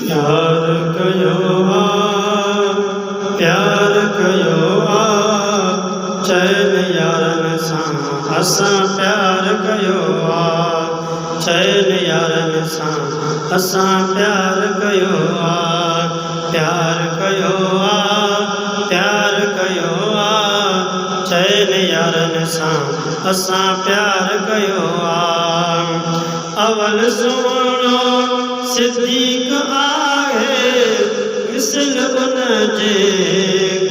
प्यार कयो प्यार कयो चैन यारन सां असां प्यार कयो चैन यारन सां असां प्यार कयो प्यार कयो प्यार कयो चैन यारन सां असां प्यार कयो अवल सुहिणो सिद्दीक़ आहे मिसल उन जे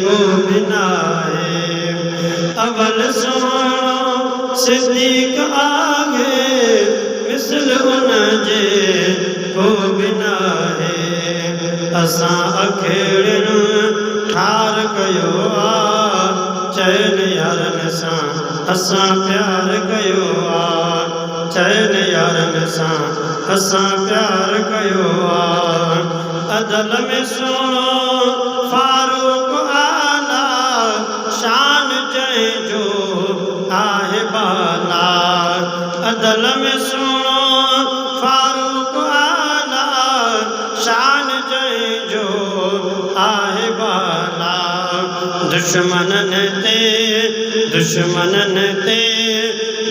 को बि नाहे अवल सुहिणो सिद्दीक़ आहे मिसल उन जे को बि नाहे असां अखेड़ियुनि ठार कयो चैन यारन सां असां प्यार कयो चैन यारन सां असां प्यार कयो अदल में सुहिणो फारूक आला शान जंहिंजो आहे बाला अदल में सुहिणो फारूक आला शान जंहिंजो आहे बाला दुश्मननि ते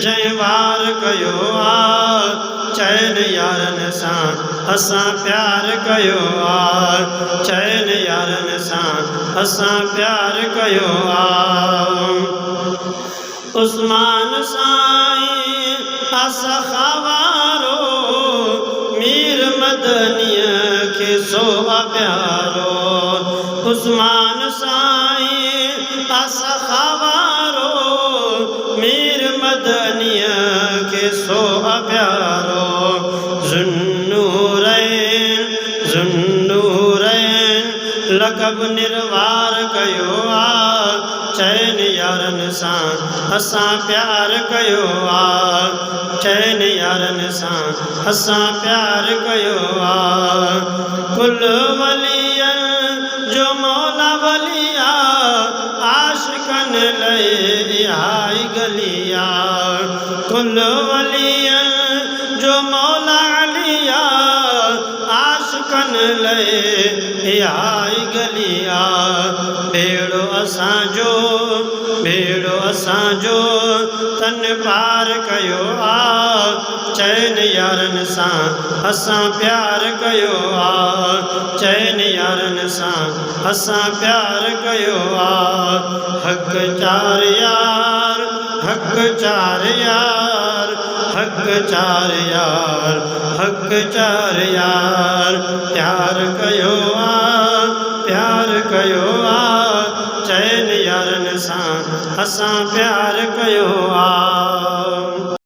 जंहिं वार कयो चैन यारन सां असां प्यार कयो चैन यारन सां असां प्यार कयो उस्मान साईं असखा वारो मीर मदनीअ खे सो प्यारो उस्मान साईं असखा वारो मीर मदनीअ खे सो प्यारो ज़ुन्नूरैन लक़ब निर्वार कयो चैन यारन सां असां प्यार कयो चैन यारन सां असां प्यार कयो कुल वलियन जो मौला वलिया आशिकन लए इहाई गलिया कुल वलियन जो मौला अलिया आशिकन लए इहाई गलिया बेड़ो असांजो तन पार कयो चैन यारन सां असां प्यार कयो चैन यारन सां असां प्यार कयो हक़ चार यार हक़ चार यार हक़ चार यार हक़ चार यार प्यार कयो चैन यारन सां असां प्यार कयो